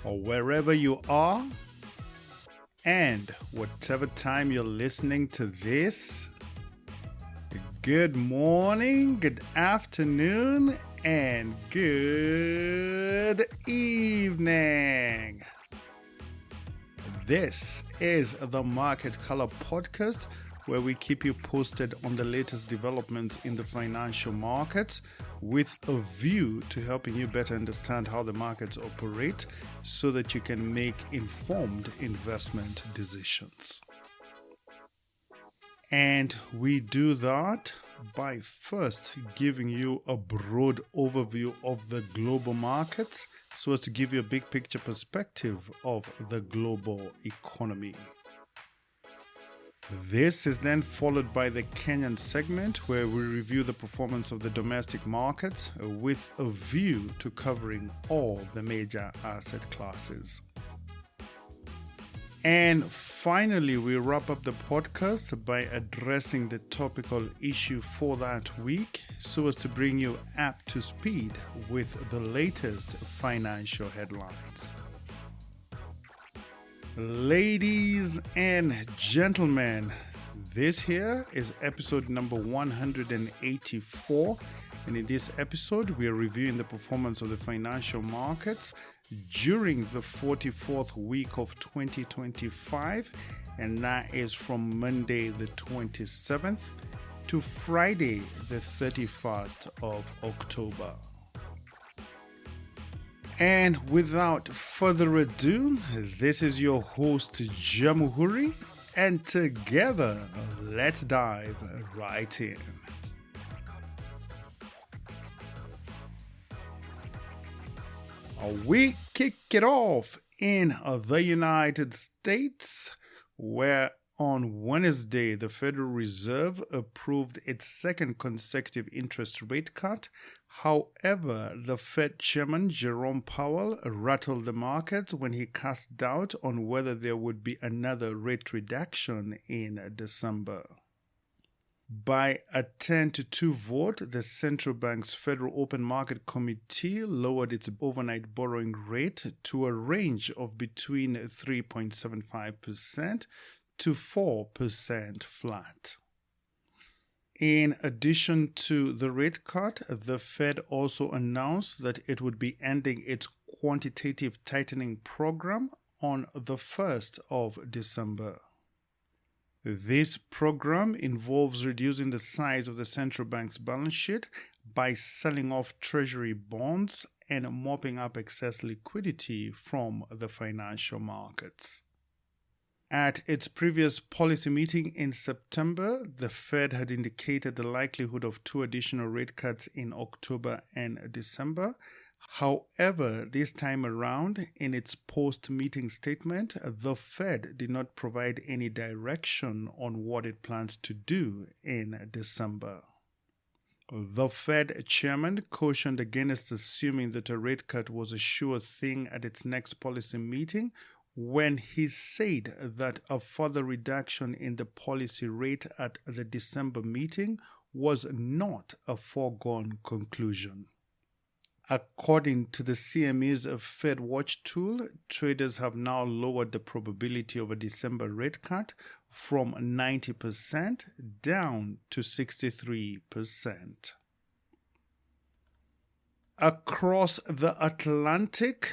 or wherever you are, and whatever time you're listening to this. Good morning, good afternoon, and good evening. This is the Market Color Podcast, where we keep you posted on the latest developments in the financial markets with a view to helping you better understand how the markets operate so that you can make informed investment decisions. And we do that by first giving you a broad overview of the global markets so as to give you a big picture perspective of the global economy. This is then followed by the Kenyan segment, where we review the performance of the domestic markets with a view to covering all the major asset classes. And finally, we wrap up the podcast by addressing the topical issue for that week so as to bring you up to speed with the latest financial headlines. Ladies and gentlemen, this here is episode number 184, and in this episode we are reviewing the performance of the financial markets during the 44th week of 2025, and that is from Monday the 27th to Friday the 31st of October. And without further ado, this is your host Jamuhuri, and together let's dive right in. We kick it off in the United States, where on Wednesday the Federal Reserve approved its second consecutive interest rate cut. However, the Fed Chairman Jerome Powell rattled the markets when he cast doubt on whether there would be another rate reduction in December. By a 10-2 vote, the central bank's Federal Open Market Committee lowered its overnight borrowing rate to a range of between 3.75% to 4% flat. In addition to the rate cut, the Fed also announced that it would be ending its quantitative tightening program on the 1st of December. This program involves reducing the size of the central bank's balance sheet by selling off treasury bonds and mopping up excess liquidity from the financial markets. At its previous policy meeting in September, the Fed had indicated the likelihood of 2 additional rate cuts in October and December. However, this time around, in its post-meeting statement, the Fed did not provide any direction on what it plans to do in December. The Fed chairman cautioned against assuming that a rate cut was a sure thing at its next policy meeting, when he said that a further reduction in the policy rate at the December meeting was not a foregone conclusion. According to the CME's Fed Watch tool, traders have now lowered the probability of a December rate cut from 90% down to 63%. Across the Atlantic,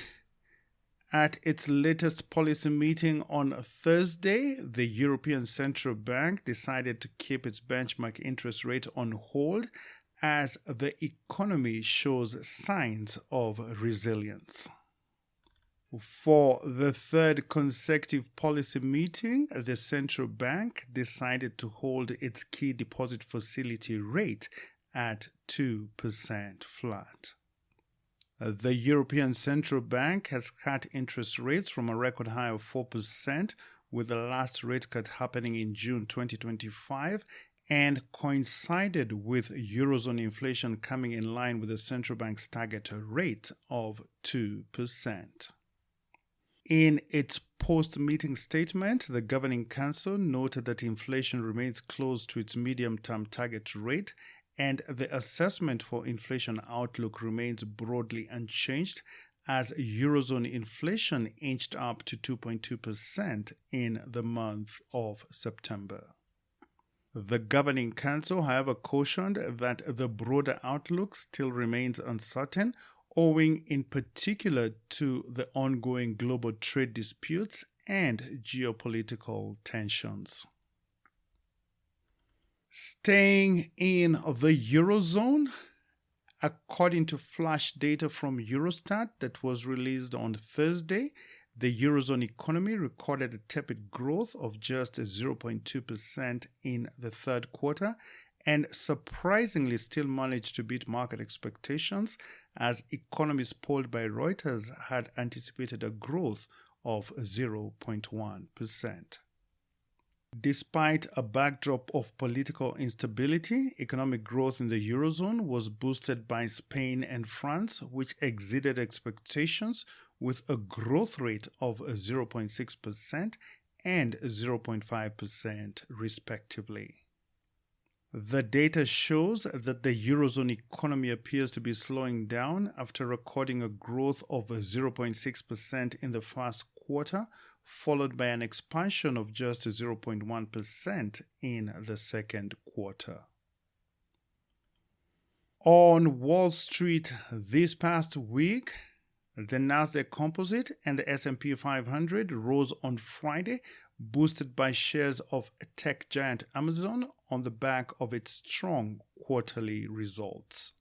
at its latest policy meeting on Thursday, the European Central Bank decided to keep its benchmark interest rate on hold as the economy shows signs of resilience. For the third consecutive policy meeting, the central bank decided to hold its key deposit facility rate at 2% flat. The European Central Bank has cut interest rates from a record high of 4%, with the last rate cut happening in June 2025, and coincided with Eurozone inflation coming in line with the central bank's target rate of 2%. In its post-meeting statement, the Governing Council noted that inflation remains close to its medium-term target rate, and the assessment for inflation outlook remains broadly unchanged as Eurozone inflation inched up to 2.2% in the month of September. The Governing Council, however, cautioned that the broader outlook still remains uncertain, owing in particular to the ongoing global trade disputes and geopolitical tensions. Staying in the Eurozone, according to flash data from Eurostat that was released on Thursday, the Eurozone economy recorded a tepid growth of just 0.2% in the third quarter and surprisingly still managed to beat market expectations, as economists polled by Reuters had anticipated a growth of 0.1%. Despite a backdrop of political instability, economic growth in the Eurozone was boosted by Spain and France, which exceeded expectations with a growth rate of 0.6% and 0.5% respectively. The data shows that the Eurozone economy appears to be slowing down after recording a growth of 0.6% in the first quarter, followed by an expansion of just 0.1% in the second quarter. On Wall Street this past week, the Nasdaq Composite and the S&P 500 rose on Friday, boosted by shares of tech giant Amazon on the back of its strong quarterly results.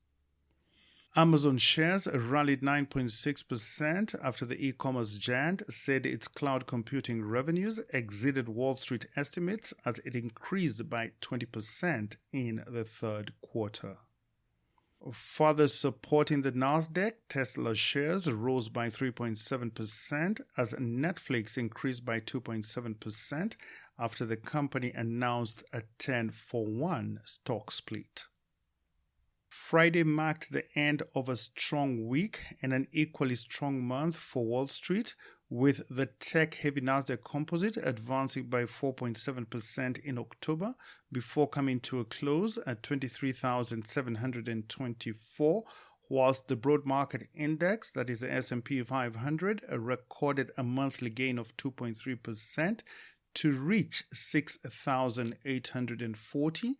Amazon shares rallied 9.6% after the e-commerce giant said its cloud computing revenues exceeded Wall Street estimates as it increased by 20% in the third quarter. Further supporting the Nasdaq, Tesla shares rose by 3.7% as Netflix increased by 2.7% after the company announced a 10-for-1 stock split. Friday marked the end of a strong week and an equally strong month for Wall Street, with the tech-heavy Nasdaq Composite advancing by 4.7% in October before coming to a close at 23,724, whilst the broad market index, that is the S&P 500, recorded a monthly gain of 2.3% to reach 6,840,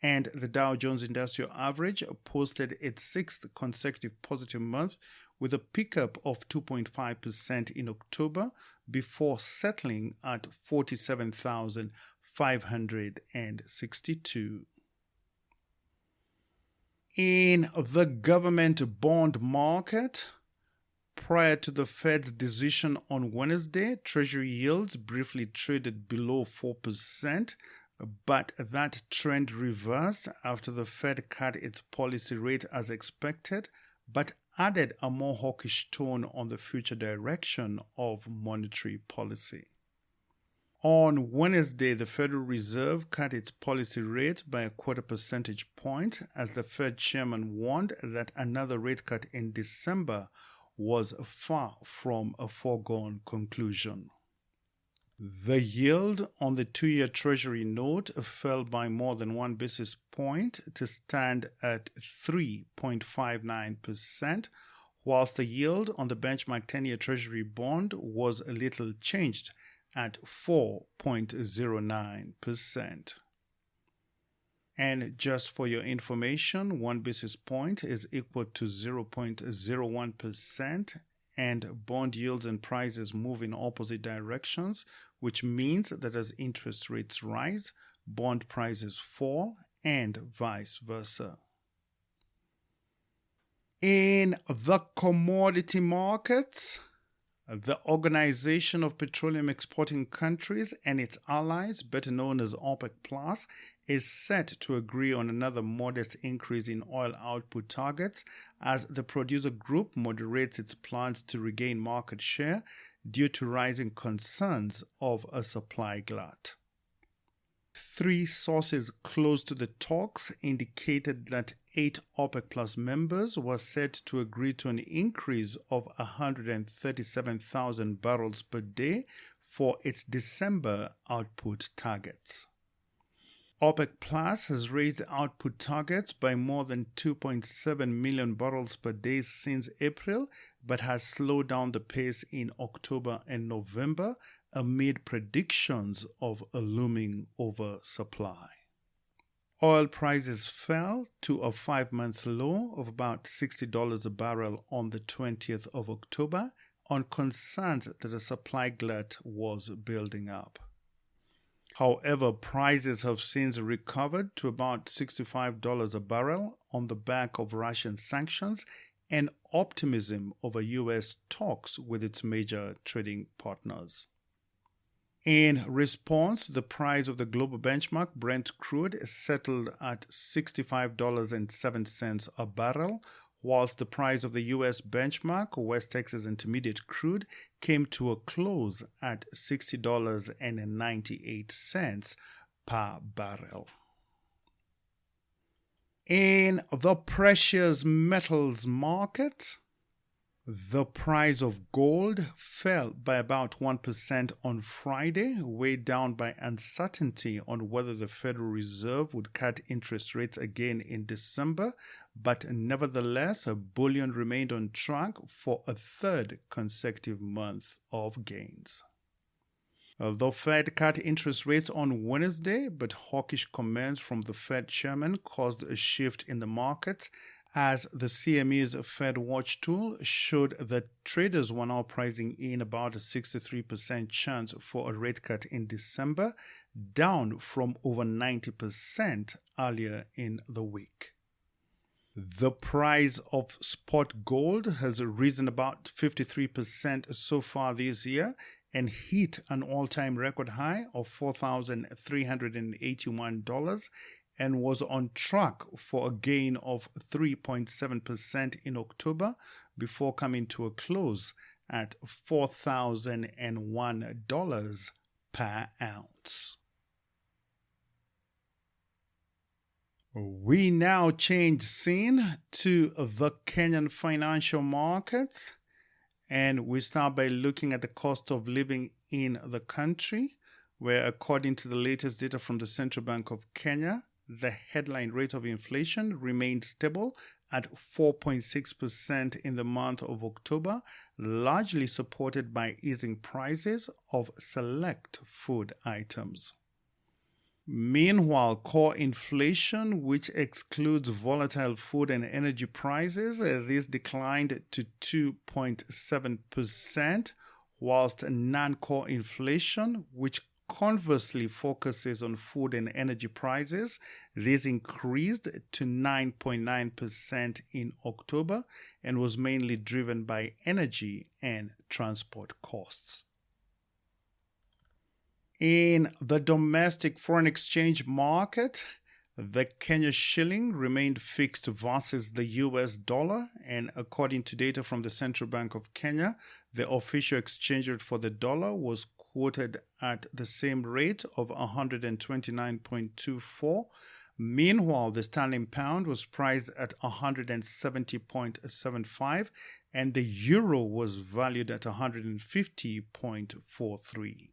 and the Dow Jones Industrial Average posted its sixth consecutive positive month with a pickup of 2.5% in October before settling at 47,562. In the government bond market, prior to the Fed's decision on Wednesday, Treasury yields briefly traded below 4%, but that trend reversed after the Fed cut its policy rate as expected, but added a more hawkish tone on the future direction of monetary policy. On Wednesday, the Federal Reserve cut its policy rate by a 0.25 percentage point as the Fed chairman warned that another rate cut in December was far from a foregone conclusion. The yield on the 2-year Treasury note fell by more than 1 basis point to stand at 3.59%, whilst the yield on the benchmark 10-year Treasury bond was a little changed at 4.09%. And just for your information, 1 basis point is equal to 0.01%, and bond yields and prices move in opposite directions, which means that as interest rates rise, bond prices fall, and vice versa. In the commodity markets, the Organization of Petroleum Exporting Countries and its allies, better known as OPEC+, is set to agree on another modest increase in oil output targets as the producer group moderates its plans to regain market share due to rising concerns of a supply glut. 3 sources close to the talks indicated that 8 OPEC+ members were set to agree to an increase of 137,000 barrels per day for its December output targets. OPEC+ has raised output targets by more than 2.7 million barrels per day since April, but has slowed down the pace in October and November amid predictions of a looming oversupply. Oil prices fell to a 5-month low of about $60 a barrel on the 20th of October on concerns that a supply glut was building up. However, prices have since recovered to about $65 a barrel on the back of Russian sanctions and optimism over U.S. talks with its major trading partners. In response, the price of the global benchmark Brent crude settled at $65.07 a barrel, whilst the price of the U.S. benchmark West Texas Intermediate crude came to a close at $60.98 per barrel. In the precious metals market, the price of gold fell by about 1% on Friday, weighed down by uncertainty on whether the Federal Reserve would cut interest rates again in December, but nevertheless, bullion remained on track for a third consecutive month of gains. The Fed cut interest rates on Wednesday, but hawkish comments from the Fed chairman caused a shift in the markets as the CME's Fed Watch tool showed that traders were now pricing in about a 63% chance for a rate cut in December, down from over 90% earlier in the week. The price of spot gold has risen about 53% so far this year and hit an all-time record high of $4,381 and was on track for a gain of 3.7% in October before coming to a close at $4,001 per ounce. We now change scene to the Kenyan financial markets, and we start by looking at the cost of living in the country, where according to the latest data from the Central Bank of Kenya, the headline rate of inflation remained stable at 4.6% in the month of October, largely supported by easing prices of select food items. Meanwhile, core inflation, which excludes volatile food and energy prices, this declined to 2.7%, whilst non-core inflation, which conversely focuses on food and energy prices, this increased to 9.9% in October and was mainly driven by energy and transport costs. In the domestic foreign exchange market, the Kenya shilling remained fixed versus the US dollar, and according to data from the Central Bank of Kenya, the official exchange rate for the dollar was quoted at the same rate of 129.24. Meanwhile, the sterling pound was priced at 170.75 and the euro was valued at 150.43.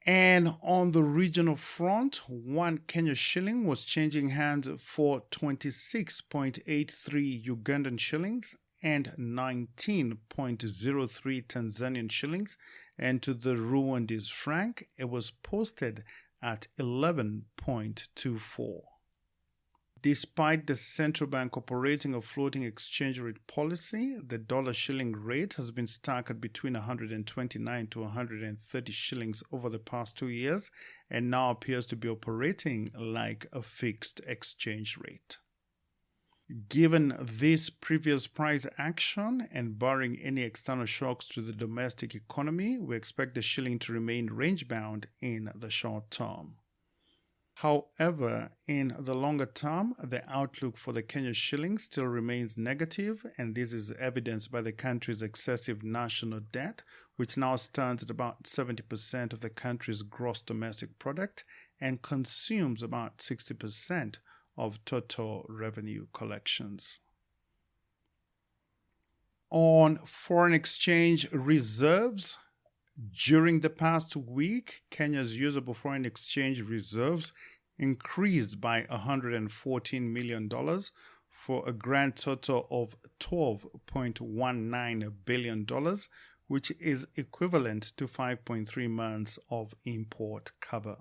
And on the regional front, one Kenya shilling was changing hands for 26.83 Ugandan shillings and 19.03 Tanzanian shillings, and to the Rwandese franc, it was posted at 11.24. Despite the central bank operating a floating exchange rate policy, the dollar-shilling rate has been stuck at between 129 to 130 shillings over the past 2 years and now appears to be operating like a fixed exchange rate. Given this previous price action and barring any external shocks to the domestic economy, we expect the shilling to remain range-bound in the short term. However, in the longer term, the outlook for the Kenya shilling still remains negative, and this is evidenced by the country's excessive national debt, which now stands at about 70% of the country's gross domestic product and consumes about 60% of total revenue collections. On foreign exchange reserves, during the past week, Kenya's usable foreign exchange reserves increased by $114 million for a grand total of $12.19 billion, which is equivalent to 5.3 months of import cover.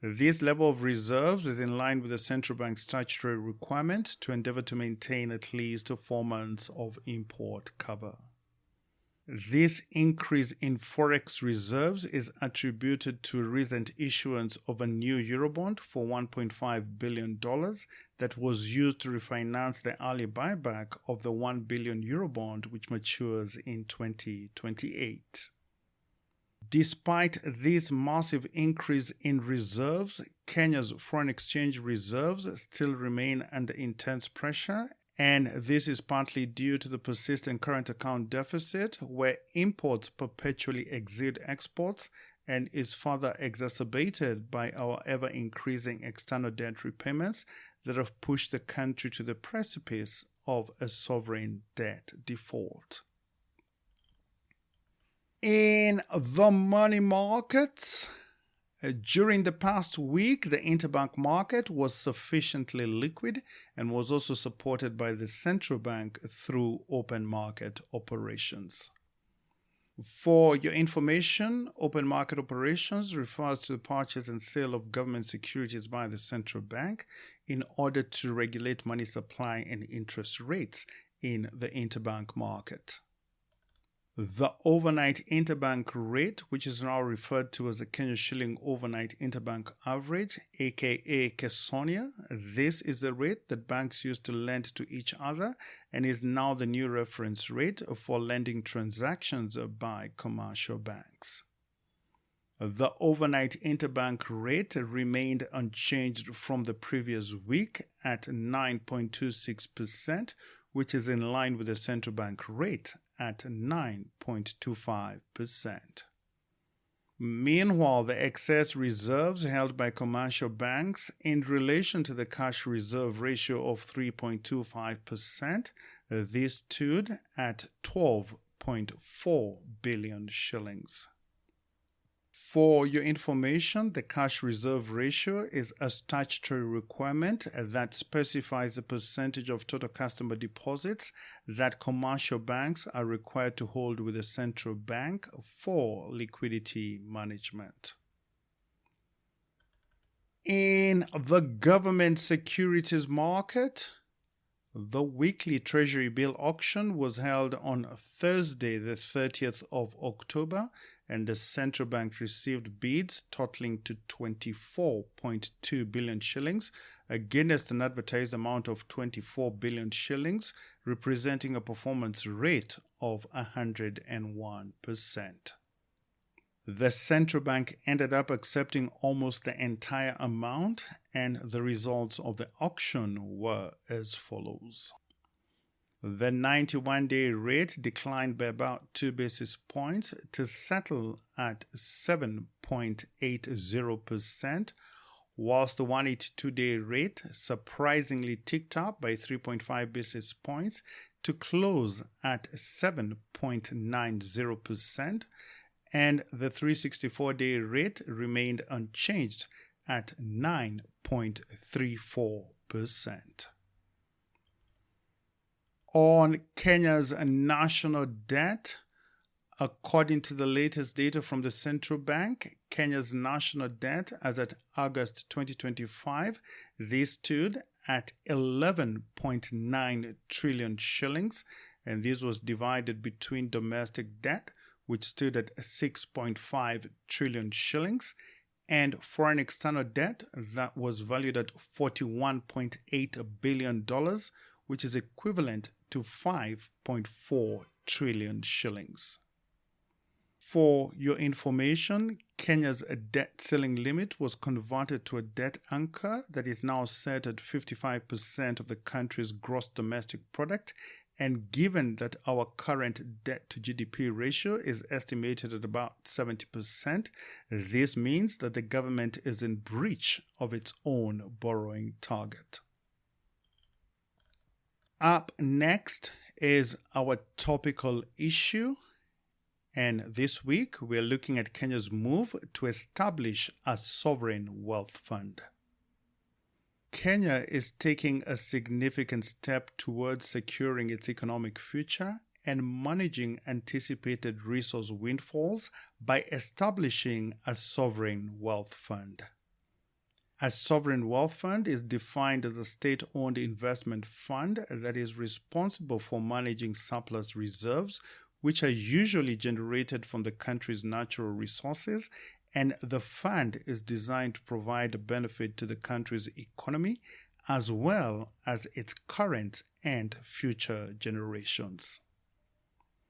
This level of reserves is in line with the central bank's statutory requirement to endeavor to maintain at least 4 months of import cover. This increase in forex reserves is attributed to a recent issuance of a new Eurobond for $1.5 billion that was used to refinance the early buyback of the 1 billion Eurobond, which matures in 2028. Despite this massive increase in reserves, Kenya's foreign exchange reserves still remain under intense pressure, and this is partly due to the persistent current account deficit, where imports perpetually exceed exports, and is further exacerbated by our ever-increasing external debt repayments that have pushed the country to the precipice of a sovereign debt default. In the money markets, during the past week, the interbank market was sufficiently liquid and was also supported by the central bank through open market operations. For your information, open market operations refers to the purchase and sale of government securities by the central bank in order to regulate money supply and interest rates in the interbank market. The overnight interbank rate, which is now referred to as the Kenya shilling overnight interbank average, aka Kesonia, this is the rate that banks use to lend to each other and is now the new reference rate for lending transactions by commercial banks. The overnight interbank rate remained unchanged from the previous week at 9.26%, which is in line with the central bank rate at 9.25%. Meanwhile, the excess reserves held by commercial banks in relation to the cash reserve ratio of 3.25%, this stood at 12.4 billion shillings. For your information, the cash reserve ratio is a statutory requirement that specifies the percentage of total customer deposits that commercial banks are required to hold with the central bank for liquidity management. In the government securities market, the weekly Treasury bill auction was held on Thursday, the 30th of October, and the central bank received bids totaling to 24.2 billion shillings against an advertised amount of 24 billion shillings, representing a performance rate of 101%. The central bank ended up accepting almost the entire amount, and the results of the auction were as follows. The 91-day rate declined by about 2 basis points to settle at 7.80%, whilst the 182-day rate surprisingly ticked up by 3.5 basis points to close at 7.90%, and the 364-day rate remained unchanged at 9.34%. On Kenya's national debt, according to the latest data from the central bank, Kenya's national debt as at August 2025, this stood at 11.9 trillion shillings, and this was divided between domestic debt, which stood at 6.5 trillion shillings, and foreign external debt that was valued at $41.8 billion, which is equivalent to 5.4 trillion shillings. For your information, Kenya's debt ceiling limit was converted to a debt anchor that is now set at 55% of the country's gross domestic product, and given that our current debt to GDP ratio is estimated at about 70%, this means that the government is in breach of its own borrowing target. Up next is our topical issue, and this week we are looking at Kenya's move to establish a sovereign wealth fund. Kenya is taking a significant step towards securing its economic future and managing anticipated resource windfalls by establishing a sovereign wealth fund. A sovereign wealth fund is defined as a state-owned investment fund that is responsible for managing surplus reserves, which are usually generated from the country's natural resources, and the fund is designed to provide a benefit to the country's economy as well as its current and future generations.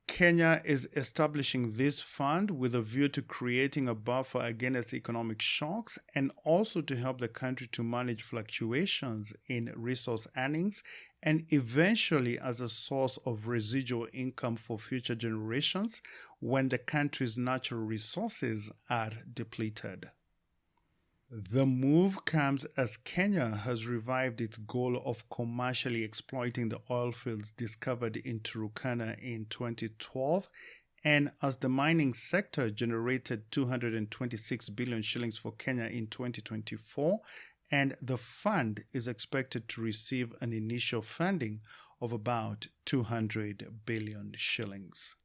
Kenya is establishing this fund with a view to creating a buffer against economic shocks and also to help the country to manage fluctuations in resource earnings and eventually as a source of residual income for future generations when the country's natural resources are depleted. The move comes as Kenya has revived its goal of commercially exploiting the oil fields discovered in Turkana in 2012, and as the mining sector generated 226 billion shillings for Kenya in 2024, and the fund is expected to receive an initial funding of about 200 billion shillings.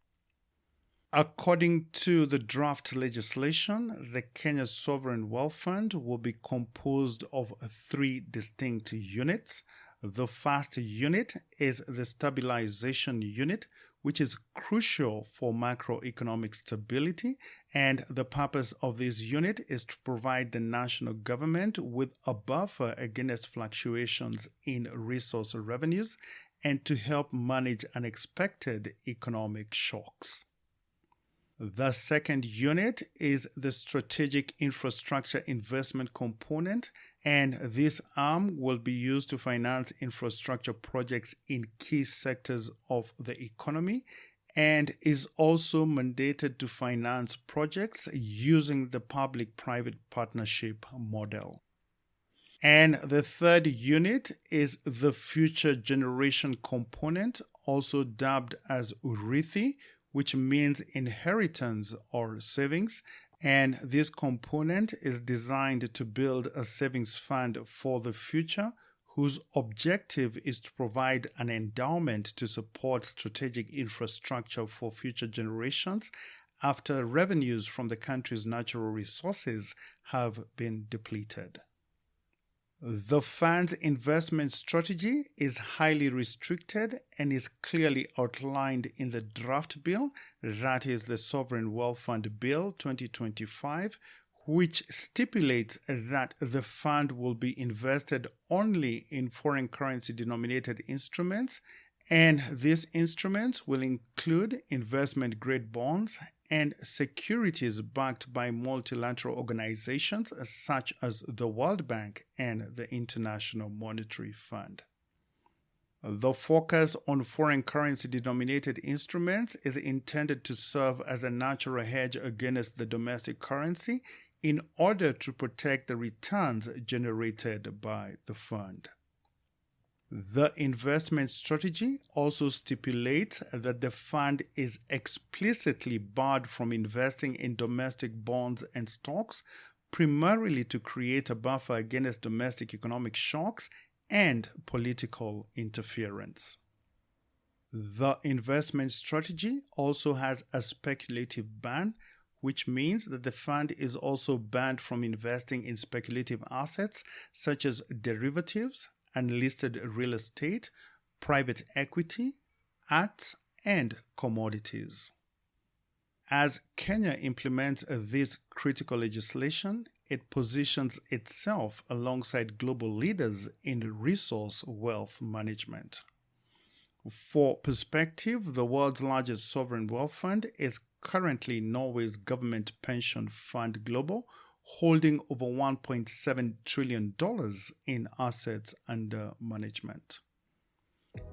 According to the draft legislation, the Kenya Sovereign Wealth Fund will be composed of 3 distinct units. The first unit is the stabilization unit, which is crucial for macroeconomic stability, and the purpose of this unit is to provide the national government with a buffer against fluctuations in resource revenues and to help manage unexpected economic shocks. The second unit is the strategic infrastructure investment component, and this arm will be used to finance infrastructure projects in key sectors of the economy and is also mandated to finance projects using the public-private partnership model. And the third unit is the future generation component, also dubbed as Urithi, which means inheritance or savings, and this component is designed to build a savings fund for the future whose objective is to provide an endowment to support strategic infrastructure for future generations after revenues from the country's natural resources have been depleted. The fund's investment strategy is highly restricted and is clearly outlined in the draft bill, that is the Sovereign Wealth Fund Bill 2025, which stipulates that the fund will be invested only in foreign currency denominated instruments, and these instruments will include investment-grade bonds and securities backed by multilateral organizations such as the World Bank and the International Monetary Fund. The focus on foreign currency denominated instruments is intended to serve as a natural hedge against the domestic currency in order to protect the returns generated by the fund. The investment strategy also stipulates that the fund is explicitly barred from investing in domestic bonds and stocks, primarily to create a buffer against domestic economic shocks and political interference. The investment strategy also has a speculative ban, which means that the fund is also banned from investing in speculative assets such as derivatives, unlisted real estate, private equity, arts, and commodities. As Kenya implements this critical legislation, it positions itself alongside global leaders in resource wealth management. For perspective, the world's largest sovereign wealth fund is currently Norway's government pension fund Global, holding over $1.7 trillion in assets under management.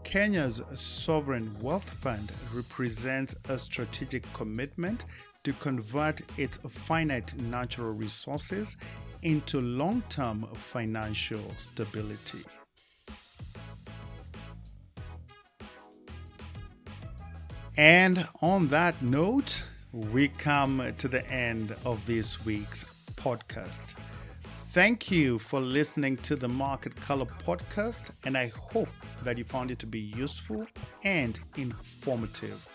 Kenya's sovereign wealth fund represents a strategic commitment to convert its finite natural resources into long-term financial stability. And on that note, we come to the end of this week's podcast. Thank you for listening to the Market Color podcast, and I hope that you found it to be useful and informative.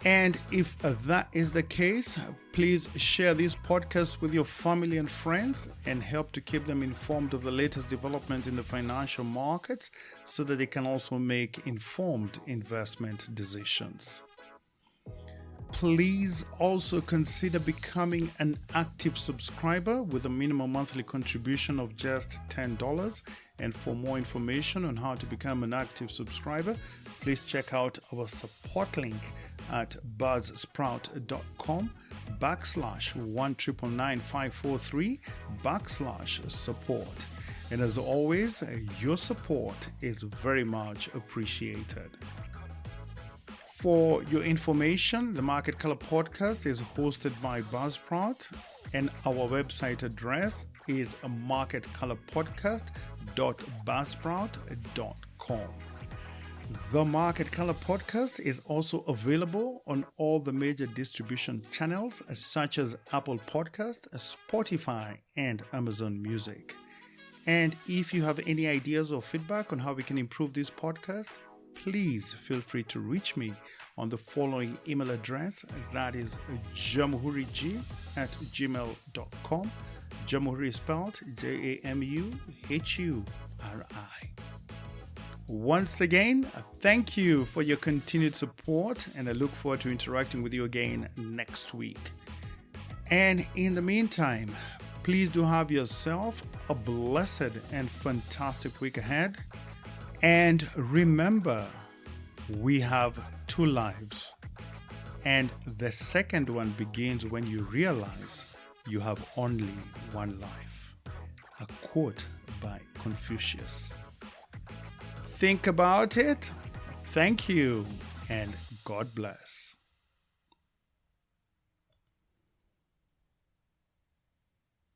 And if that is the case, please share this podcast with your family and friends and help to keep them informed of the latest developments in the financial markets so that they can also make informed investment decisions. Please also consider becoming an active subscriber with a minimum monthly contribution of just $10. And for more information on how to become an active subscriber, please check out our support link at buzzsprout.com/1999543/support. And as always, your support is very much appreciated. For your information, the Market Color podcast is hosted by Buzzsprout, and our website address is marketcolorpodcast.buzzsprout.com. The Market Color podcast is also available on all the major distribution channels such as Apple Podcasts, Spotify, and Amazon Music. And if you have any ideas or feedback on how we can improve this podcast, please feel free to reach me on the following email address. That is jamuhuri@gmail.com. Jamuhuri is spelled Jamuhuri. Once again, thank you for your continued support, and I look forward to interacting with you again next week. And in the meantime, please do have yourself a blessed and fantastic week ahead. And remember, we have two lives. And the second one begins when you realize you have only one life. A quote by Confucius. Think about it. Thank you, and God bless.